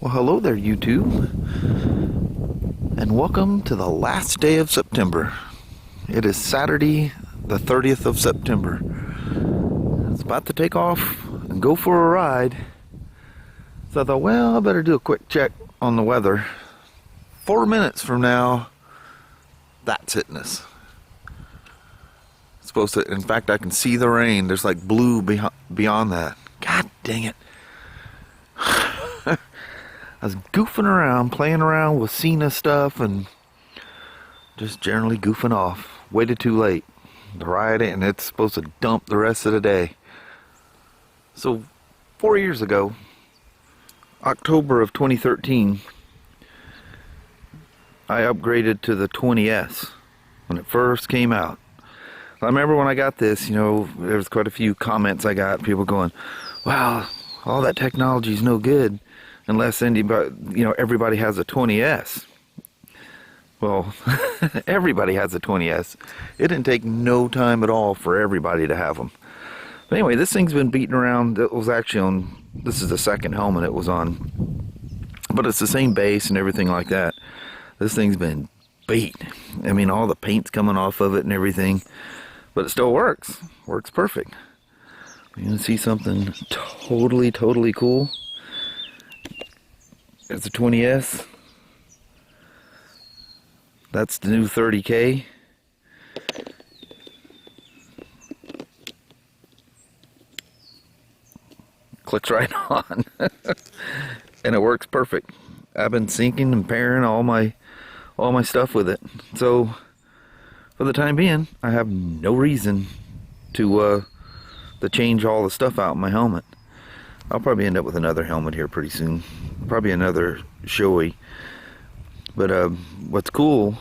Well, hello there, YouTube, and welcome to the last day of September. It is Saturday, the 30th of September. It's about to take off and go for a ride. So I thought, well, I better do a quick check on the weather. 4 minutes from now, that's hitting us. It's supposed to, in fact, I can see the rain. There's like blue beyond that. God dang it. I was goofing around, playing around with Cena stuff, and just generally goofing off. Waited too late to ride it, and it's supposed to dump the rest of the day. So, 4 years ago, October of 2013, I upgraded to the 20S when it first came out. I remember when I got this, there was quite a few comments I got, people going, wow, all that technology is no good unless everybody has a 20S. Well, everybody has a 20S. It didn't take no time at all for everybody to have them. But anyway, this thing's been beating around. It was actually on, this is the second helmet it was on. But it's the same base and everything like that. This thing's been beat. I mean, all the paint's coming off of it and everything. But it still works. Works perfect. You're going to see something totally cool. It's a 20S. That's the new 30K. Clicks right on. And it works perfect. I've been syncing and pairing all my stuff with it. So for the time being, I have no reason to change all the stuff out in my helmet. I'll probably end up with another helmet here pretty soon. Probably another Shoei. But what's cool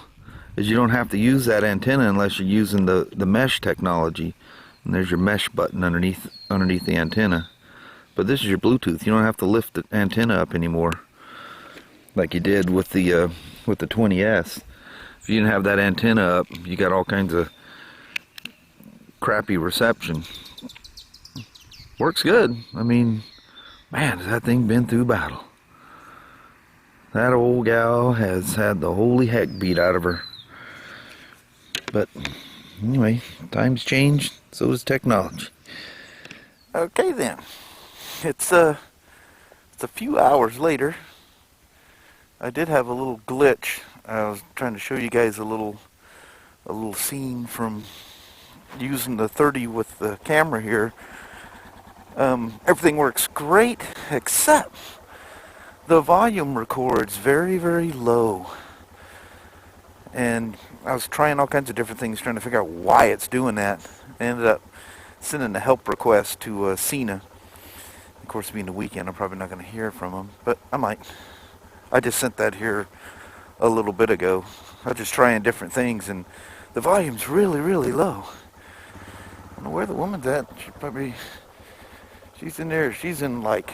is you don't have to use that antenna unless you're using the mesh technology. And there's your mesh button underneath the antenna. But this is your Bluetooth. You don't have to lift the antenna up anymore like you did with the 20S. If you didn't have that antenna up, you got all kinds of crappy reception. Works good. I mean, man, has that thing been through battle. That old gal has had the holy heck beat out of her. But anyway, times change, so does technology. Okay then. It's a few hours later. I did have a little glitch. I was trying to show you guys a little scene from using the 30 with the camera here. Everything works great except the volume records very low, and I was trying all kinds of different things trying to figure out why it's doing that. I ended up sending a help request to Cena. Of course, being the weekend, I'm probably not going to hear from him, but I might. I just sent that here a little bit ago. I was just trying different things, and the volume's really low. I don't know where the woman's at. She's in there. She's in like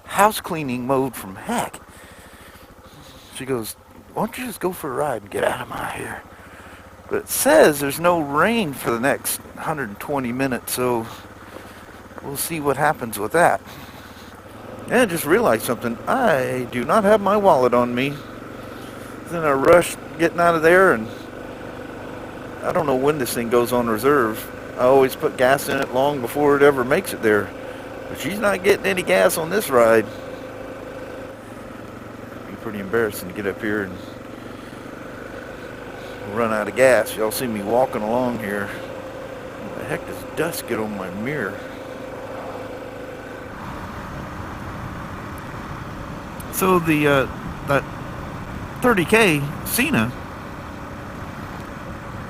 house cleaning mode from heck. She goes, why don't you just go for a ride and get out of my hair? But it says there's no rain for the next 120 minutes, so we'll see what happens with that. And I just realized something. I do not have my wallet on me. I was in a rush getting out of there, and I don't know when this thing goes on reserve. I always put gas in it long before it ever makes it there. But she's not getting any gas on this ride. It'd be pretty embarrassing to get up here and run out of gas. Y'all see me walking along here. What the heck does dust get on my mirror? So that 30K Cena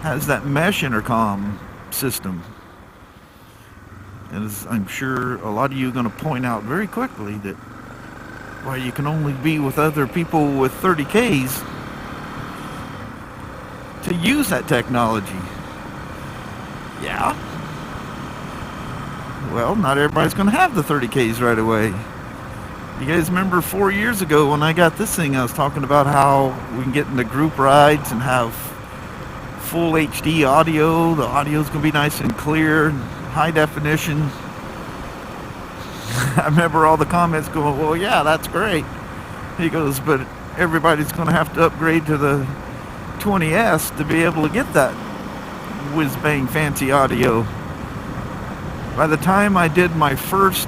has that mesh intercom system. And as I'm sure a lot of you are going to point out very quickly that why you can only be with other people with 30Ks to use that technology. Yeah. Well, not everybody's going to have the 30Ks right away. You guys remember 4 years ago when I got this thing, I was talking about how we can get into group rides and have full HD audio. The audio's going to be nice and clear, high definition. I remember all the comments going, well, yeah, that's great. He goes, but everybody's going to have to upgrade to the 20S to be able to get that whiz bang fancy audio. By the time I did my first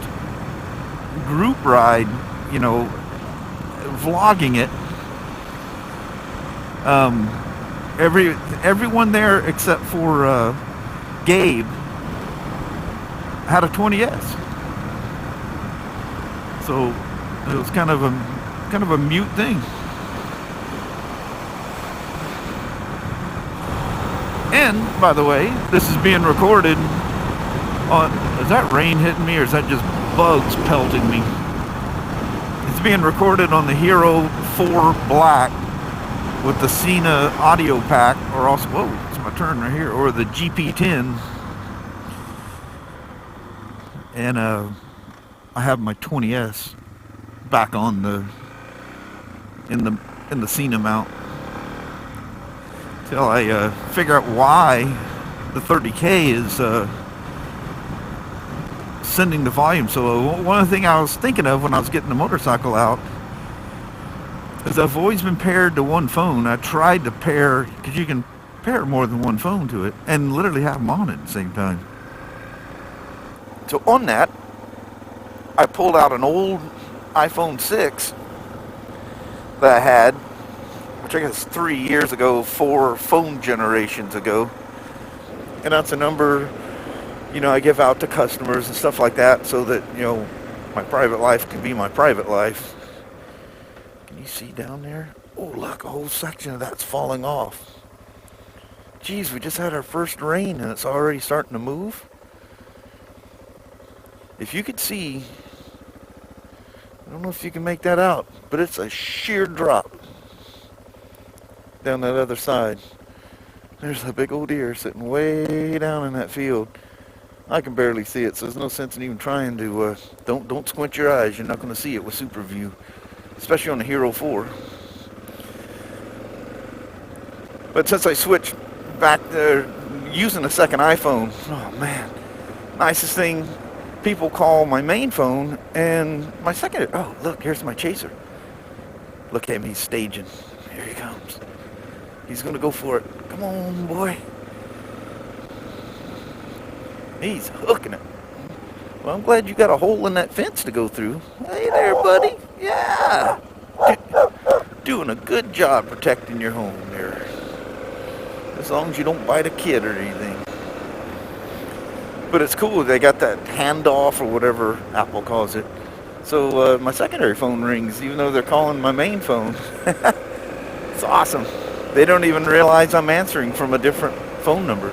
group ride, you know, vlogging it, everyone there except for Gabe had a 20S. So it was kind of a mute thing. And by the way, this is being recorded on. Is that rain hitting me, or is that just bugs pelting me? It's being recorded on the Hero 4 Black with the Sena audio pack, or also, whoa, it's my turn right here, or the GP10. And I have my 20S back on in the Sena mount till I figure out why the 30K is sending the volume so low. One of the things I was thinking of when I was getting the motorcycle out is I've always been paired to one phone. I tried to pair, because you can pair more than one phone to it, and literally have them on at the same time. So on that, I pulled out an old iPhone 6 that I had, which I guess 3 years ago, 4 phone generations ago. And that's a number, you know, I give out to customers and stuff like that so that, you know, my private life can be my private life. Can you see down there? Oh, look, a whole section of that's falling off. Geez, we just had our first rain and it's already starting to move. If you could see, I don't know if you can make that out, but it's a sheer drop down that other side. There's a big old deer sitting way down in that field. I can barely see it, so there's no sense in even trying to, don't squint your eyes. You're not going to see it with Super View, especially on the Hero 4. But since I switched back to using a second iPhone, oh man, nicest thing, people call my main phone and my second, oh look, here's my chaser. Look at him, he's staging. Here he comes. He's gonna go for it. Come on, boy. He's hooking it. Well, I'm glad you got a hole in that fence to go through. Hey there, buddy. Yeah. Doing a good job protecting your home there. As long as you don't bite a kid or anything. But it's cool, they got that handoff or whatever Apple calls it. So my secondary phone rings, even though they're calling my main phone. It's awesome. They don't even realize I'm answering from a different phone number.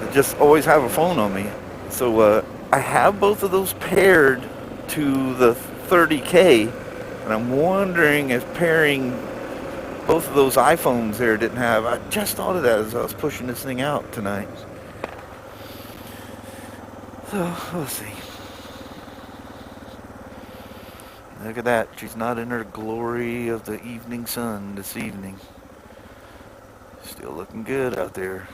I just always have a phone on me. So I have both of those paired to the 30K, and I'm wondering if pairing both of those iPhones there didn't have. I just thought of that as I was pushing this thing out tonight. So, let's see. Look at that. She's not in her glory of the evening sun this evening. Still looking good out there.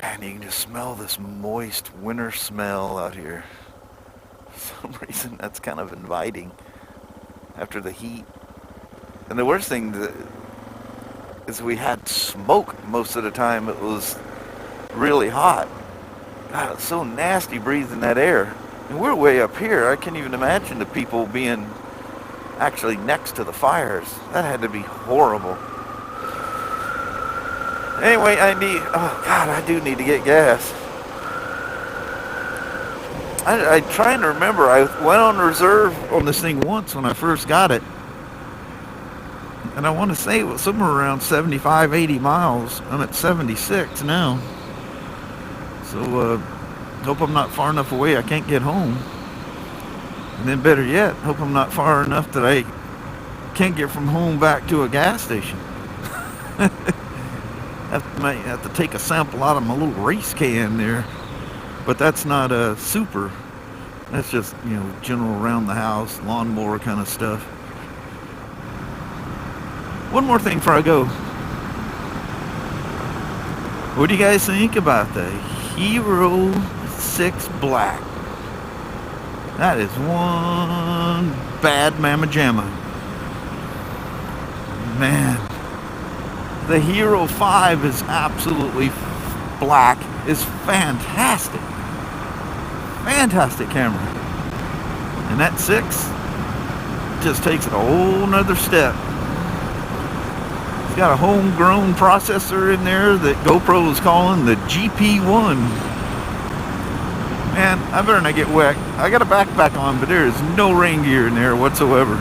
Man, you can just smell this moist winter smell out here. For some reason, that's kind of inviting after the heat. And the worst thing is we had smoke most of the time. It was really hot. God, it's so nasty breathing that air. And we're way up here. I can't even imagine the people being actually next to the fires. That had to be horrible. Anyway, oh God, I do need to get gas. I'm trying to remember. I went on reserve on this thing once when I first got it. And I want to say it was somewhere around 75, 80 miles. I'm at 76 now. So, hope I'm not far enough away I can't get home. And then better yet, hope I'm not far enough that I can't get from home back to a gas station. have to take a sample out of my little race can there. But that's not a super. That's just, you know, general around the house, lawnmower kind of stuff. One more thing before I go. What do you guys think about the Hero 6 Black? That is one one bad mamma jamma. Man, the Hero 5 is absolutely black. It's fantastic. Fantastic camera. And that 6 just takes it a whole nother step. It's got a homegrown processor in there that GoPro is calling the GP1. Man, I better not get wet. I got a backpack on, but there is no rain gear in there whatsoever.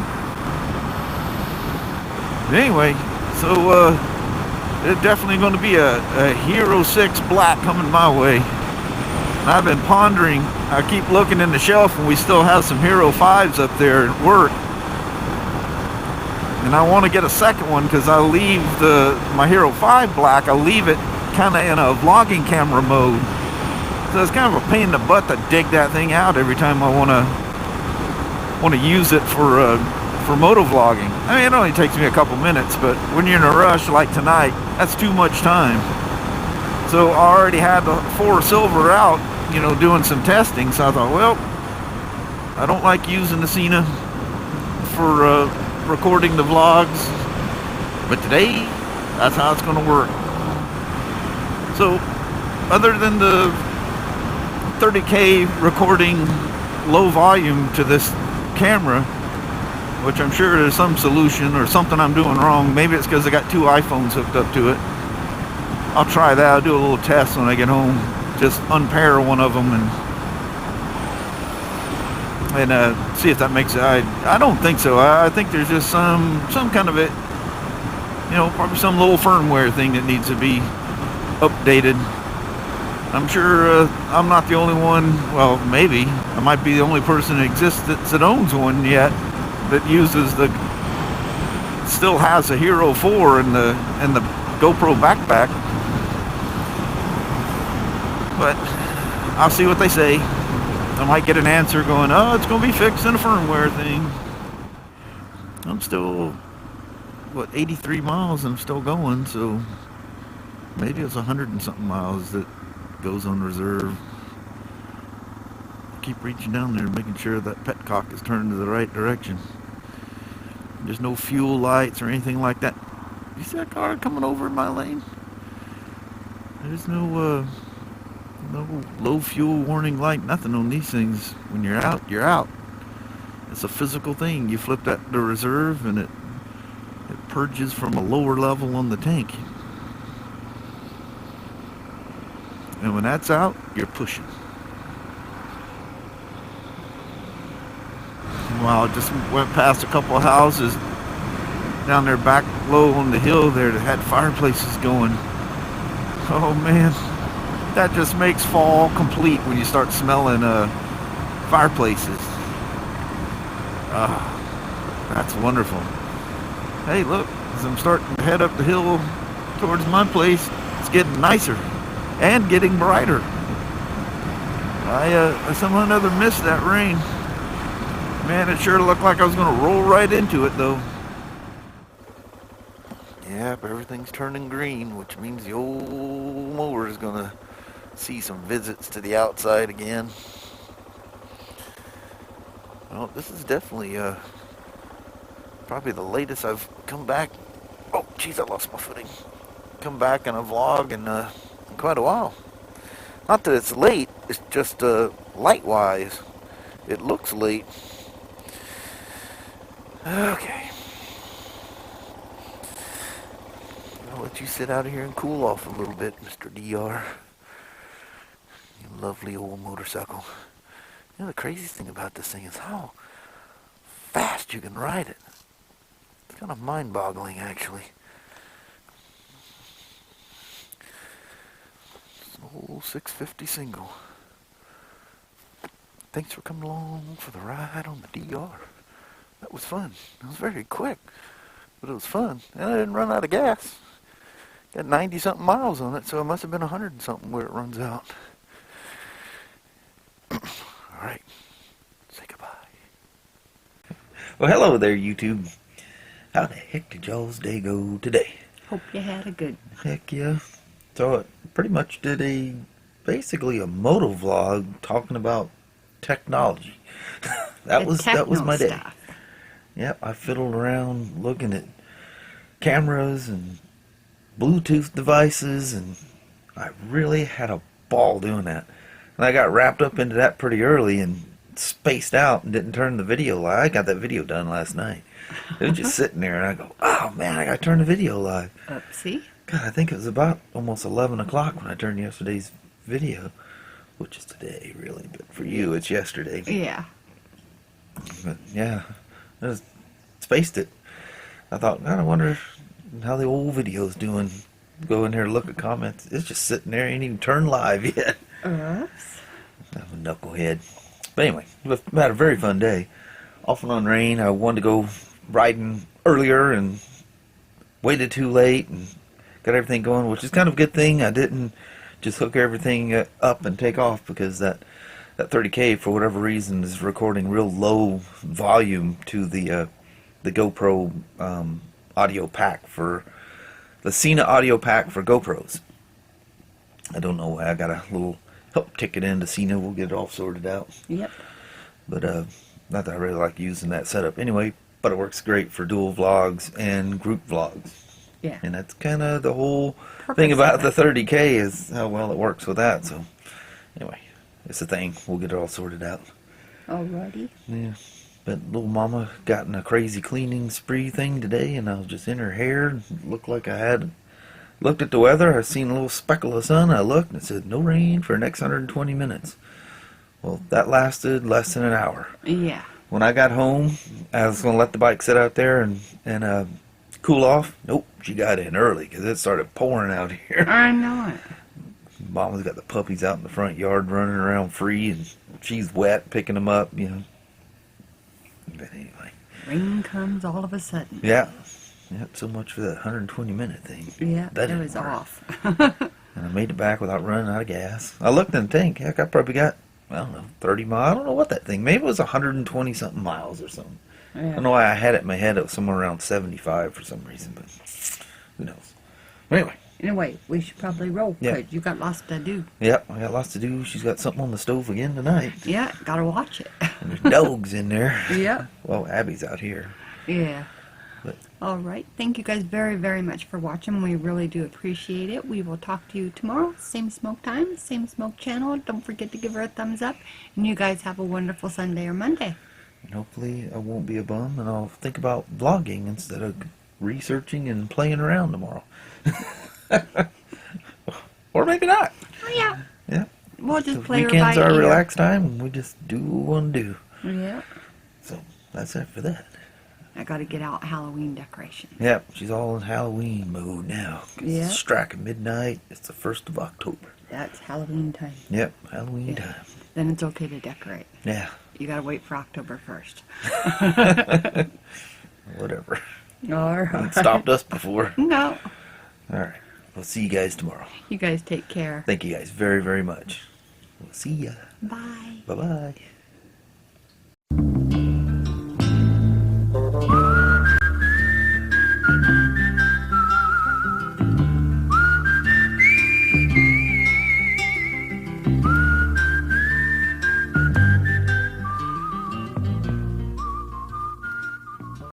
Anyway, so there's definitely going to be a Hero 6 Black coming my way. And I've been pondering. I keep looking in the shelf, and we still have some Hero 5s up there at work. And I want to get a second one because I leave my Hero 5 Black. I leave it kind of in a vlogging camera mode. So it's kind of a pain in the butt to dig that thing out every time I want to use it for moto vlogging. I mean, it only takes me a couple minutes, but when you're in a rush like tonight, that's too much time. So I already had the 4 Silver out, you know, doing some testing. So I thought, well, I don't like using the Sena for recording the vlogs, but today, that's how it's going to work. So, other than the 30K recording low volume to this camera, which I'm sure there's some solution or something I'm doing wrong. Maybe it's because I got 2 iPhones hooked up to it. I'll try that. I'll do a little test when I get home. Just unpair one of them and see if that makes it. I don't think so. I think there's just some kind of it, you know, probably some little firmware thing that needs to be updated. I'm sure I'm not the only one. Well, maybe I might be the only person that exists that owns one yet, that uses still has a Hero 4 and the GoPro backpack. But I'll see what they say. I might get an answer going, oh, it's going to be fixed in a firmware thing. I'm still, 83 miles and I'm still going, so maybe it's 100 and something miles that goes on reserve. Keep reaching down there, making sure that petcock is turned to the right direction. There's no fuel lights or anything like that. You see that car coming over in my lane? There's no low fuel warning light, nothing on these things. When you're out, you're out. It's a physical thing. You flip that to reserve and it purges from a lower level on the tank. And when that's out, you're pushing. Well, I just went past a couple of houses down there back low on the hill there that had fireplaces going. Oh man, that just makes fall complete when you start smelling fireplaces. That's wonderful. Hey, look, as I'm starting to head up the hill towards my place, it's getting nicer and getting brighter. I somehow or another missed that rain. Man, it sure looked like I was going to roll right into it, though. Yep, everything's turning green, which means the old mower is going to see some visits to the outside again. Well, this is definitely probably the latest I've come back. Oh, jeez, I lost my footing. Come back in a vlog in quite a while. Not that it's late, it's just light-wise. It looks late. Okay. I'll let you sit out here and cool off a little bit, Mr. DR. You lovely old motorcycle. You know, the craziest thing about this thing is how fast you can ride it. It's kind of mind-boggling, actually. It's an old 650 single. Thanks for coming along for the ride on the DR. That was fun. It was very quick, but it was fun. And I didn't run out of gas. Got 90-something miles on it, so it must have been 100-something where it runs out. All right. Say goodbye. Well, hello there, YouTube. How the heck did y'all's day go today? Hope you had a good. Heck yeah. So I pretty much did basically a moto vlog talking about technology. that The was techno my day. stuff. Yep, I fiddled around looking at cameras and Bluetooth devices, and I really had a ball doing that. And I got wrapped up into that pretty early and spaced out and didn't turn the video live. I got that video done last night. It was just sitting there, and I go, oh man, I got to turn the video live. Oopsie. God, I think it was about almost 11 o'clock when I turned yesterday's video, which is today, really, but for you, it's yesterday. Yeah. But yeah, I just spaced it. I thought, God, I wonder how the old video's doing. Go in here, look at comments. It's just sitting there, ain't even turned live yet. Oops. I'm a knucklehead. But anyway, we had a very fun day. Off and on rain. I wanted to go riding earlier and waited too late and got everything going, which is kind of a good thing. I didn't just hook everything up and take off because that 30K, for whatever reason, is recording real low volume to the GoPro audio pack for the Sena audio pack for GoPros. I don't know why. I got a little help ticket into Sena. We'll get it all sorted out. Yep. But not that I really like using that setup anyway. But it works great for dual vlogs and group vlogs. Yeah. And that's kind of the whole Purpose thing about of the it. 30K is how well it works with that. So anyway, it's a thing. We'll get it all sorted out. Alrighty. Yeah. But little mama got in a crazy cleaning spree thing today, and I was just in her hair. It looked like I had looked at the weather. I seen a little speckle of sun. I looked and it said no rain for the next 120 minutes. Well, that lasted less than an hour. Yeah. When I got home, I was going to let the bike sit out there and cool off. Nope, she got in early because it started pouring out here. I know it. Mama's got the puppies out in the front yard running around free, and she's wet picking them up, you know. But anyway, Rain comes all of a sudden. yeah. Yep, so much for that 120-minute thing. Yeah, That it didn't was work. off. And I made it back without running out of gas. I looked in the tank. Heck, I probably got, I don't know, 30 miles. I don't know what that thing. Maybe it was 120-something miles or something. I don't know why I had it in my head. It was somewhere around 75 for some reason, but who knows. Anyway, Anyway, we should probably roll. Yeah. 'Cause you got lots to do. yep, I got lots to do. She's got something on the stove again tonight. Yeah, gotta watch it. And there's dogs in there. Yeah. Well, Abby's out here. Yeah. But All right. Thank you guys very, very much for watching. We really do appreciate it. We will talk to you tomorrow. Same smoke time, same smoke channel. Don't forget to give her a thumbs up. And you guys have a wonderful Sunday or Monday. and hopefully I won't be a bum, and I'll think about vlogging instead of researching and playing around tomorrow. Or maybe not. Oh, yeah. Yeah. We'll just The play her weekends by are ear. relaxed time, and we just do what we want to do. Yeah. So that's it for that. I gotta get out Halloween decorations. Yep, she's all in Halloween mode now. 'Cause Yeah. It's striking midnight. It's the 1st of October. That's Halloween time. Yep, Halloween Yeah. time. Then it's okay to decorate. Yeah, You gotta wait for October 1st. whatever. All It right. stopped us before. No. All right, we'll see you guys tomorrow. You guys take care. Thank you guys very, very much. We'll see ya. Bye. Bye-bye.